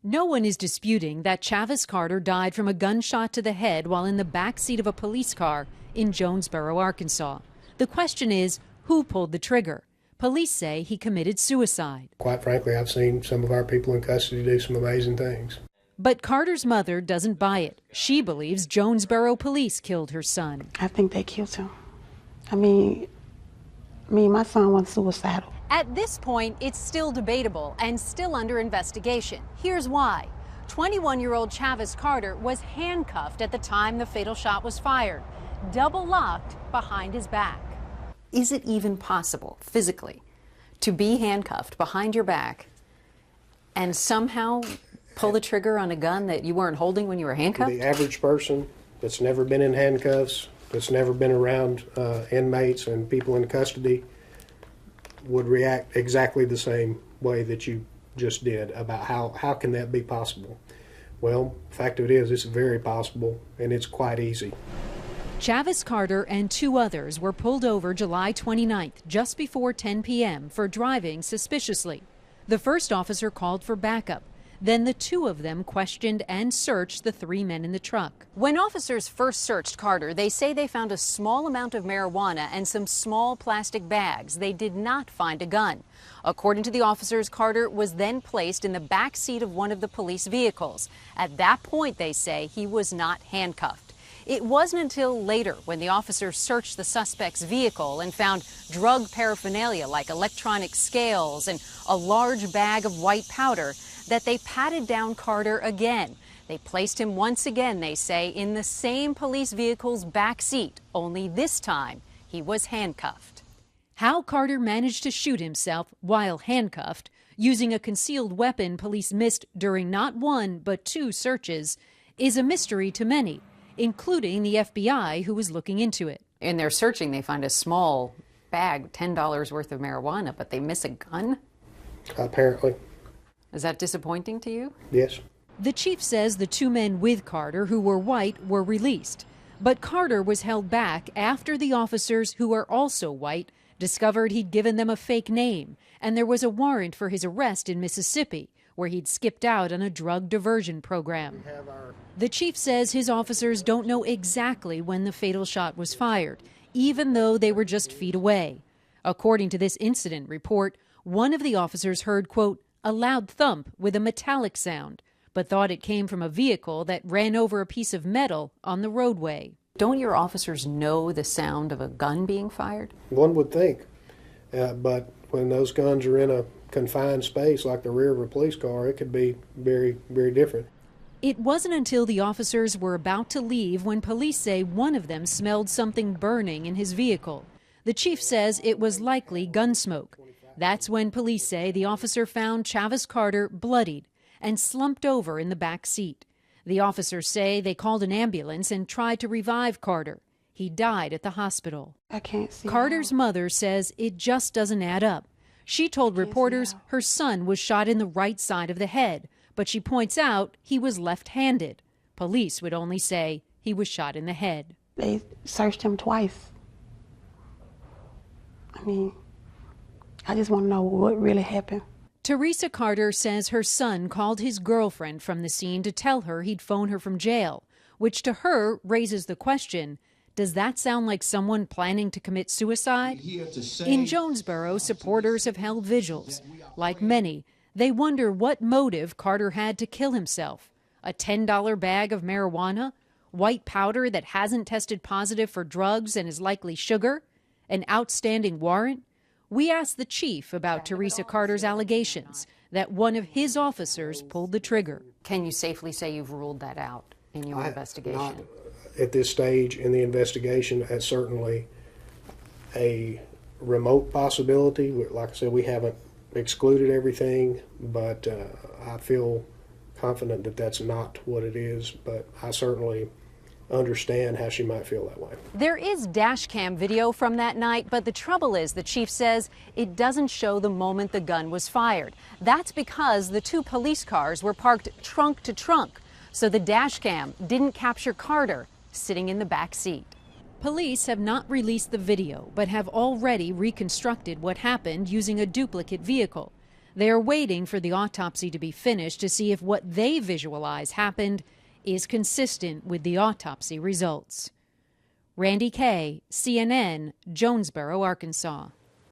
No one is disputing that Chavis Carter died from a gunshot to the head while in the back seat of a police car in Jonesboro, Arkansas. The question is, who pulled the trigger? Police say he committed suicide. Quite frankly, I've seen some of our people in custody do some amazing things. But Carter's mother doesn't buy it. She believes Jonesboro police killed her son. I think they killed him. My son was suicidal. At this point, it's still debatable and still under investigation. Here's why. 21-year-old Chavis Carter was handcuffed at the time the fatal shot was fired, double locked behind his back. Is it even possible, physically, to be handcuffed behind your back and somehow pull the trigger on a gun that you weren't holding when you were handcuffed? The average person that's never been in handcuffs, that's never been around inmates and people in custody would react exactly the same way that you just did about how can that be possible? Well, the fact of it is, it's very possible, and it's quite easy. Chavis Carter and two others were pulled over July 29th, just before 10 p.m. for driving suspiciously. The first officer called for backup. Then the two of them questioned and searched the three men in the truck. When officers first searched Carter, they say they found a small amount of marijuana and some small plastic bags. They did not find a gun. According to the officers, Carter was then placed in the back seat of one of the police vehicles. At that point, they say, he was not handcuffed. It wasn't until later, when the officers searched the suspect's vehicle and found drug paraphernalia like electronic scales and a large bag of white powder, that they patted down Carter again. They placed him once again, they say, in the same police vehicle's back seat, only this time he was handcuffed. How Carter managed to shoot himself while handcuffed, using a concealed weapon police missed during not one but two searches, is a mystery to many, including the FBI, who was looking into it. In their searching, they find a small bag, $10 worth of marijuana, but they miss a gun? Apparently. Is that disappointing to you? Yes. The chief says the two men with Carter, who were white, were released. But Carter was held back after the officers, who are also white, discovered he'd given them a fake name, and there was a warrant for his arrest in Mississippi, where he'd skipped out on a drug diversion program. The chief says his officers don't know exactly when the fatal shot was fired, even though they were just feet away. According to this incident report, one of the officers heard, quote, a loud thump with a metallic sound, but thought it came from a vehicle that ran over a piece of metal on the roadway. Don't your officers know the sound of a gun being fired? One would think, but when those guns are in a confined space like the rear of a police car, it could be very, very different. It wasn't until the officers were about to leave when police say one of them smelled something burning in his vehicle. The chief says it was likely gun smoke. That's when police say the officer found Chavis Carter bloodied and slumped over in the back seat. The officers say they called an ambulance and tried to revive Carter. He died at the hospital. I can't see Carter's mother says it just doesn't add up. She told reporters her son was shot in the right side of the head, but she points out he was left-handed. Police would only say he was shot in the head. They searched him twice. I just want to know what really happened. Teresa Carter says her son called his girlfriend from the scene to tell her he'd phone her from jail, which to her raises the question, does that sound like someone planning to commit suicide? In Jonesboro, supporters have held vigils. Like many, they wonder what motive Carter had to kill himself. A $10 bag of marijuana? White powder that hasn't tested positive for drugs and is likely sugar? An outstanding warrant? We asked the chief about Teresa Carter's allegations that one of his officers pulled the trigger. Can you safely say you've ruled that out in your investigation? Not at this stage in the investigation, that's certainly a remote possibility. Like I said, we haven't excluded everything, but I feel confident that that's not what it is, but I certainly understand how she might feel that way. There is dash cam video from that night, but the trouble is, the chief says, it doesn't show the moment the gun was fired. That's because the two police cars were parked trunk to trunk, so the dash cam didn't capture Carter sitting in the back seat. Police have not released the video, but have already reconstructed what happened using a duplicate vehicle. They are waiting for the autopsy to be finished to see if what they visualize happened is consistent with the autopsy results. Randi Kaye, CNN, Jonesboro, Arkansas.